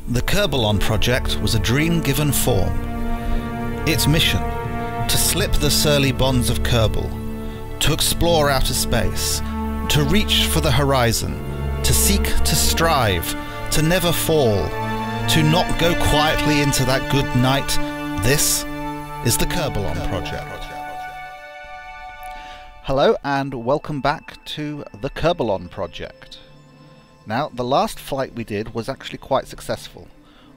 The Kerbylon project was a dream given form. Its mission, to slip the surly bonds of Kerbal, to explore outer space, to reach for the horizon, to seek to strive, to never fall, to not go quietly into that good night. This is the Kerbylon project. Hello and welcome back to the Kerbylon project. Now, the last flight we did was actually quite successful.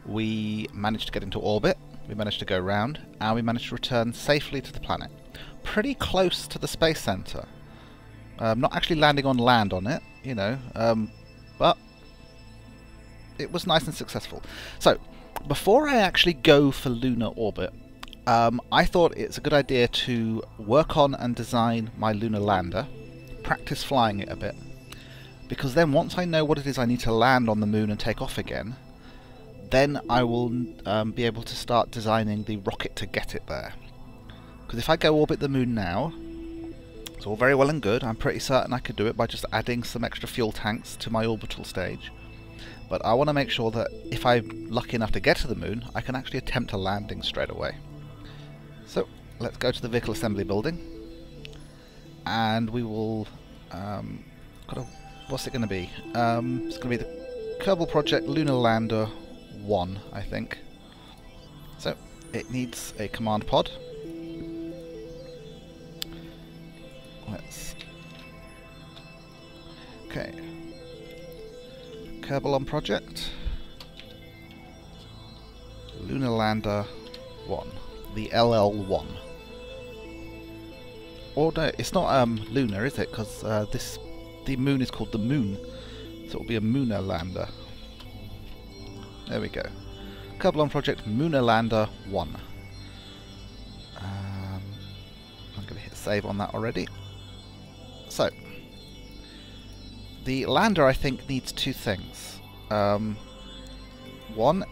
We managed to get into orbit, we managed to go round, and we managed to return safely to the planet. Pretty close to the space center. Not actually landing on land on it, you know, but it was nice and successful. So, before I actually go for lunar orbit, I thought it's a good idea to work on and design my lunar lander, practice flying it a bit, because then once I know what it is I need to land on the moon and take off again, then I will be able to start designing the rocket to get it there. Because if I go orbit the moon now, it's all very well and good. I'm pretty certain I could do it by just adding some extra fuel tanks to my orbital stage. But I want to make sure that if I'm lucky enough to get to the moon, I can actually attempt a landing straight away. So let's go to the vehicle assembly building, and we will what's it going to be? It's going to be the Kerbal Project Lunar Lander 1, I think. So it needs a command pod. Okay. Kerbylon Project Lunar Lander 1. The LL1. Or no, it's not lunar, is it? Because the moon is called the Moon, so it'll be a Lunar Lander. There we go. Kerbylon Project Lunar Lander 1. I'm going to hit save on that already. So, the lander, I think, needs two things. One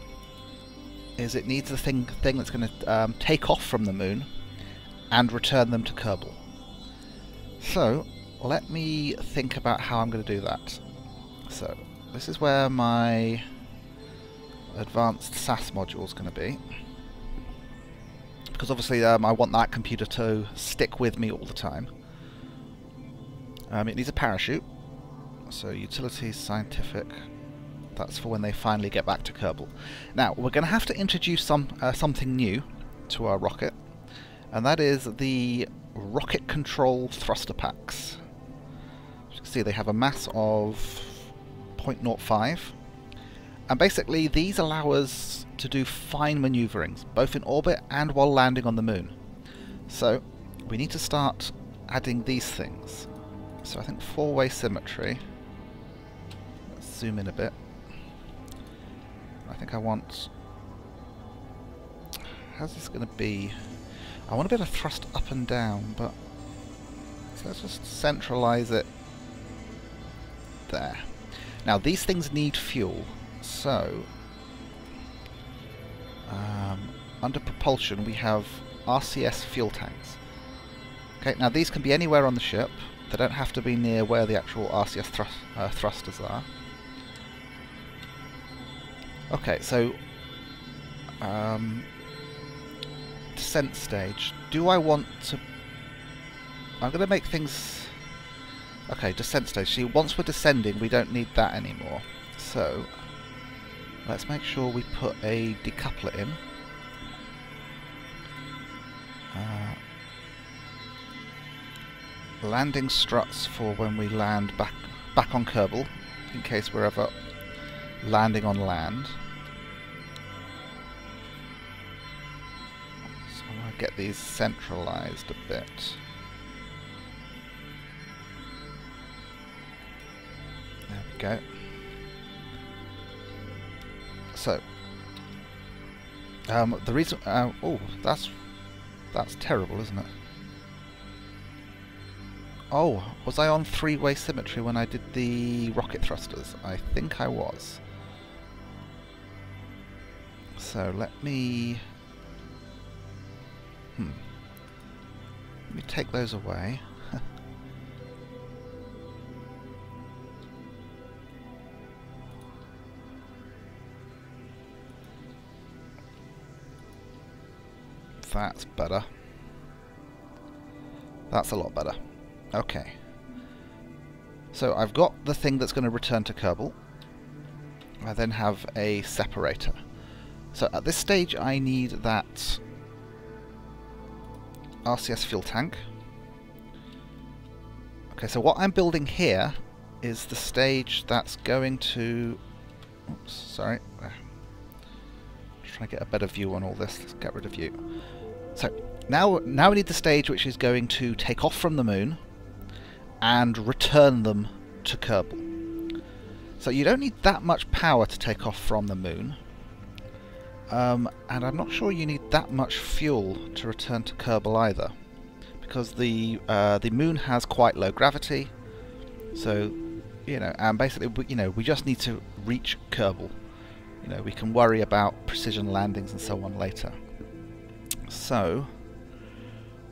is it needs the thing that's going to take off from the moon and return them to Kerbal. So, let me think about how I'm going to do that. So, this is where my advanced SAS module is going to be. Because obviously I want that computer to stick with me all the time. It needs a parachute. So, utilities, scientific. That's for when they finally get back to Kerbal. Now, we're going to have to introduce something new to our rocket, and that is the rocket control thruster packs. As you can see, they have a mass of 0.05, and basically these allow us to do fine maneuverings, both in orbit and while landing on the moon. So, we need to start adding these things. So I think four-way symmetry. Let's zoom in a bit. I think I want... How's this going to be? I want to be able to thrust up and down, but... So let's just centralize it there. Now, these things need fuel, so... under propulsion, we have RCS fuel tanks. Okay, now these can be anywhere on the ship. They don't have to be near where the actual RCS thrusters are. Okay, so descent stage. Do I want to... I'm going to make things... Okay, descent stage. See, once we're descending, we don't need that anymore. So, let's make sure we put a decoupler in. Landing struts for when we land back on Kerbal, in case we're ever landing on land. So I want to get these centralized a bit. There we go. So, the reason... oh, that's terrible, isn't it? Oh, was I on three-way symmetry when I did the rocket thrusters? I think I was. So let me... Let me take those away. That's better. That's a lot better. Okay. So I've got the thing that's going to return to Kerbal. I then have a separator. So at this stage I need that RCS fuel tank. Okay, so what I'm building here is the stage that's going to... Oops, sorry. Just trying to get a better view on all this. Let's get rid of you. So now we need the stage which is going to take off from the moon and return them to Kerbal. So you don't need that much power to take off from the moon. And I'm not sure you need that much fuel to return to Kerbal either, because the moon has quite low gravity. So, you know, and basically, we just need to reach Kerbal. You know, we can worry about precision landings and so on later. So,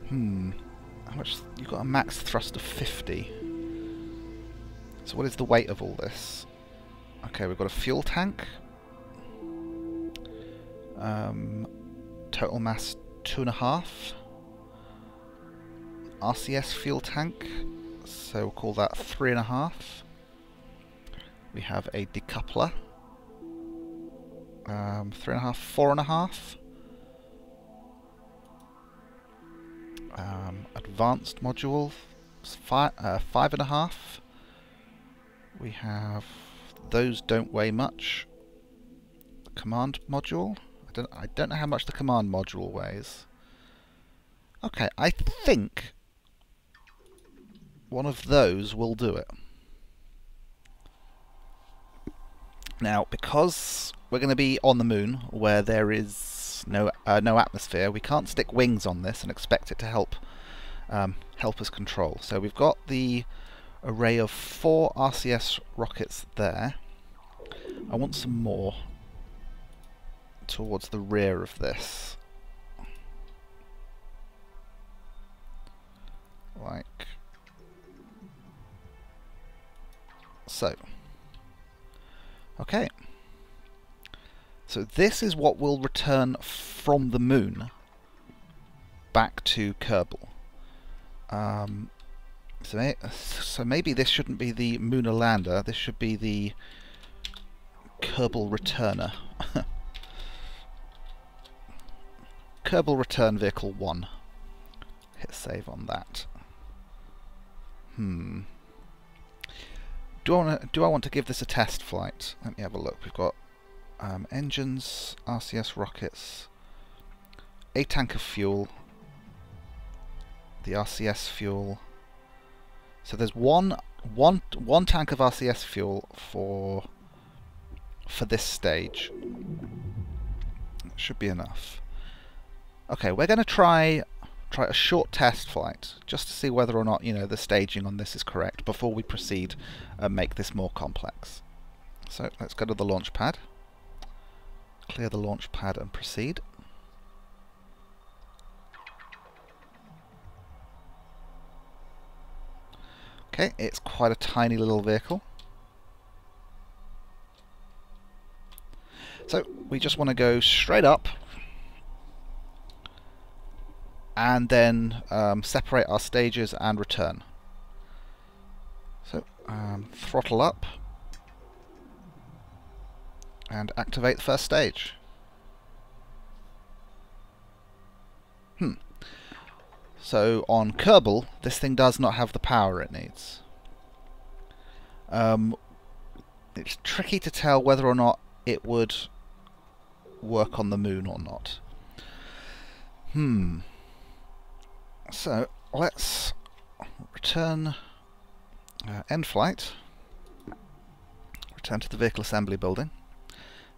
how much? You've got a max thrust of 50. So what is the weight of all this? Okay, we've got a fuel tank. Total mass 2.5. RCS fuel tank, so we'll call that 3.5. We have a decoupler, 3.5, 4.5. Advanced module, 5.5. We have, those don't weigh much. The command module, I don't know how much the command module weighs. Okay, I think one of those will do it. Now, because we're going to be on the moon where there is no atmosphere, we can't stick wings on this and expect it to help us control. So we've got the array of 4 RCS rockets there. I want some more towards the rear of this. Like so. Okay. So this is what will return from the moon back to Kerbal. So maybe this shouldn't be the Lunar Lander, this should be the Kerbal Returner. Kerbal Return Vehicle 1. Hit save on that. Do I want to give this a test flight? Let me have a look. We've got engines, RCS rockets, a tank of fuel, the RCS fuel. So there's one tank of RCS fuel for this stage. That should be enough. Okay, we're going to try a short test flight just to see whether or not, you know, the staging on this is correct before we proceed and make this more complex. So let's go to the launch pad, clear the launch pad and proceed. Okay, it's quite a tiny little vehicle. So we just want to go straight up and then separate our stages and return. So throttle up and activate the first stage. So on Kerbal, this thing does not have the power it needs. It's tricky to tell whether or not it would work on the moon or not. So let's return, end flight, return to the vehicle assembly building.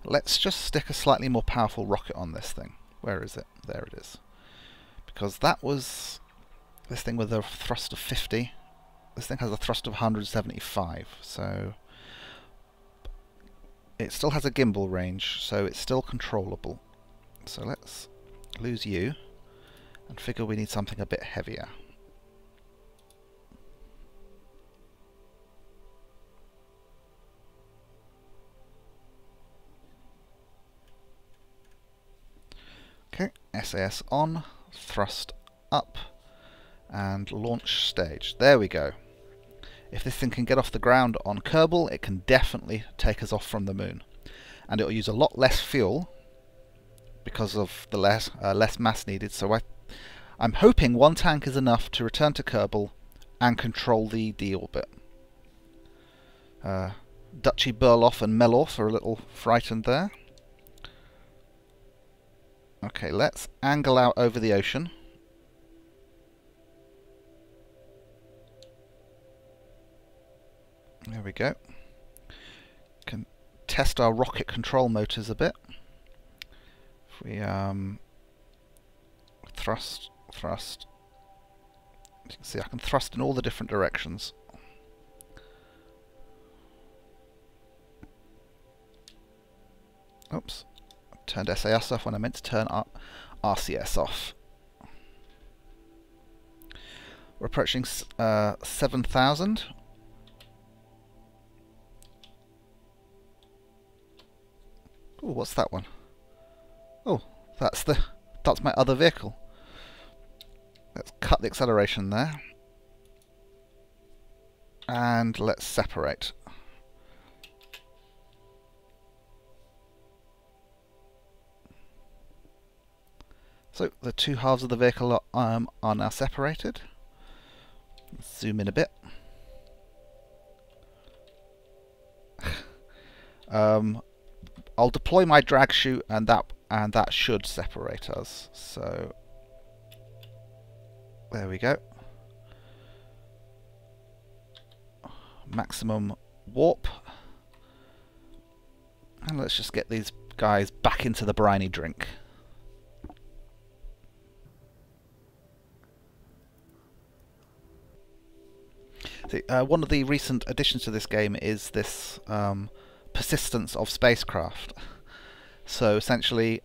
Let's just stick a slightly more powerful rocket on this thing. Where is it? There it is. Because that was this thing with a thrust of 50. This thing has a thrust of 175, so it still has a gimbal range, so it's still controllable. So let's lose you and figure we need something a bit heavier. Okay, SAS on, thrust up, and launch stage. There we go. If this thing can get off the ground on Kerbal, it can definitely take us off from the moon. And it will use a lot less fuel because of the less mass needed. So I'm hoping one tank is enough to return to Kerbal and control the deorbit. Dutchy, Burloff and Melorf are a little frightened there. Okay, let's angle out over the ocean. There we go. Can test our rocket control motors a bit. If we thrust. You can see I can thrust in all the different directions. Oops. Turned SAS off when I meant to turn RCS off. We're approaching 7,000. Oh, what's that one? Oh, that's my other vehicle. Let's cut the acceleration there. And let's separate. So the two halves of the vehicle are now separated. Let's zoom in a bit. I'll deploy my drag chute, and that should separate us. So there we go. Maximum warp, and let's just get these guys back into the briny drink. See, one of the recent additions to this game is this persistence of spacecraft. So essentially,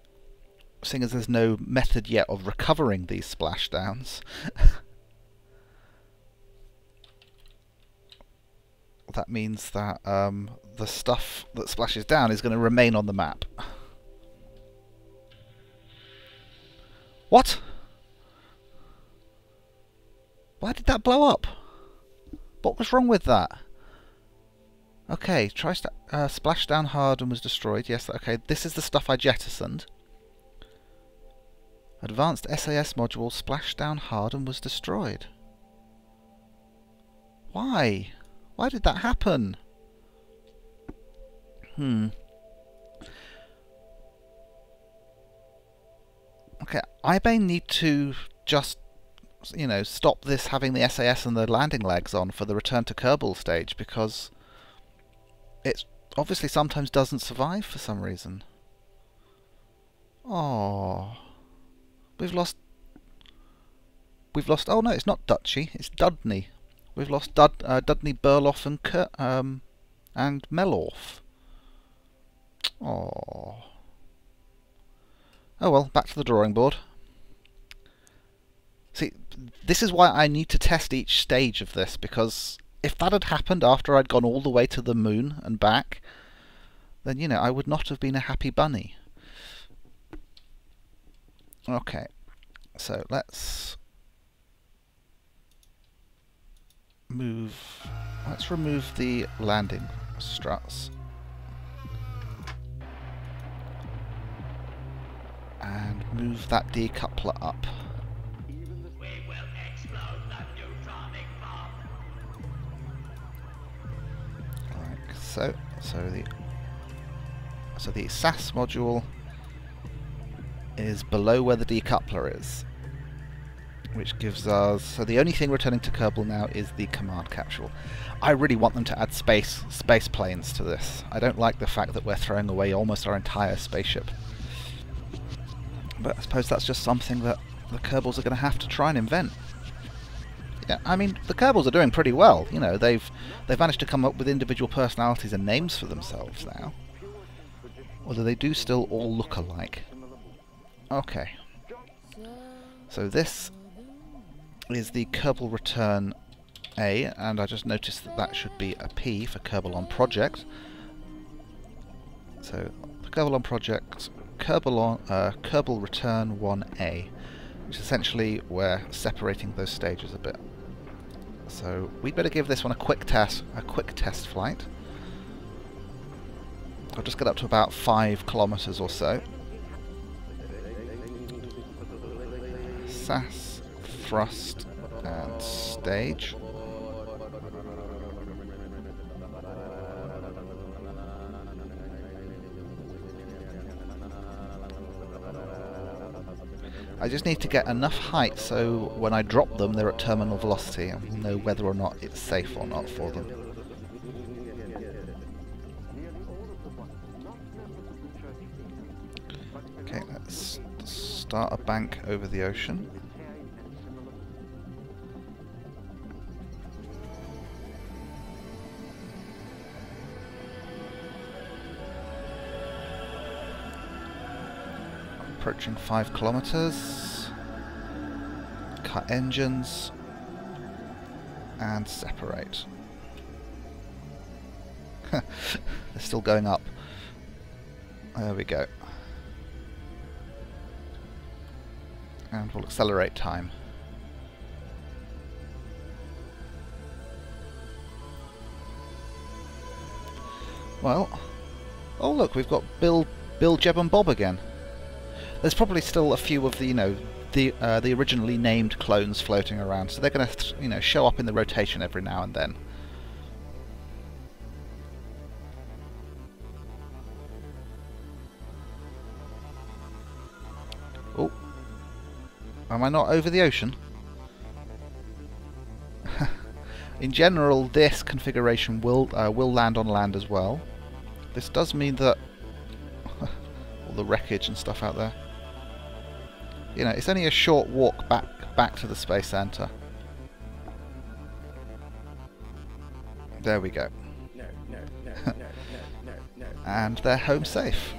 seeing as there's no method yet of recovering these splashdowns, that means that the stuff that splashes down is going to remain on the map. What? Why did that blow up? What was wrong with that? Okay, splashed down hard and was destroyed. Yes, okay, this is the stuff I jettisoned. Advanced SAS module splashed down hard and was destroyed. Why? Why did that happen? Okay, I may need to just, you know, stop this having the SAS and the landing legs on for the return to Kerbal stage, because it obviously sometimes doesn't survive for some reason. Oh, we've lost. Oh no, it's not Dutchy, it's Dudney. We've lost Dudney, Burloff, and Melorf. Oh. Oh well, back to the drawing board. See, this is why I need to test each stage of this, because if that had happened after I'd gone all the way to the moon and back, then, you know, I would not have been a happy bunny. Okay, so let's remove the landing struts. And move that decoupler up. Like so. So the SAS module is below where the decoupler is, which gives us, so the only thing returning to Kerbal now is the command capsule. I really want them to add space planes to this. I don't like the fact that we're throwing away almost our entire spaceship. But I suppose that's just something that the Kerbals are going to have to try and invent. Yeah, I mean, the Kerbals are doing pretty well. You know, they've managed to come up with individual personalities and names for themselves now. Although they do still all look alike. Okay. So this is the Kerbal Return A, and I just noticed that that should be a P for Kerbylon Project. So the Kerbylon Project Kerbal Return 1A, which essentially we're separating those stages a bit. So we'd better give this one a quick test flight. I'll just get up to about 5 kilometers or so. SAS, thrust, and stage. I just need to get enough height so when I drop them they're at terminal velocity and we'll know whether or not it's safe or not for them. Okay, let's start a bank over the ocean. Approaching 5 kilometers. Cut engines and separate. They're still going up. There we go. And we'll accelerate time. Well, oh look, we've got Bill, Jeb and Bob again. There's probably still a few of the, the originally named clones floating around, so they're going to, show up in the rotation every now and then. Oh, am I not over the ocean? In general, this configuration will land on land as well. This does mean that all the wreckage and stuff out there. It's only a short walk back to the space center. There we go. And they're home safe.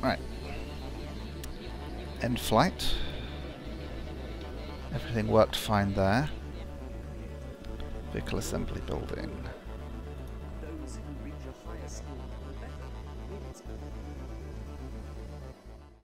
Right. End flight. Everything worked fine there. Vehicle assembly building.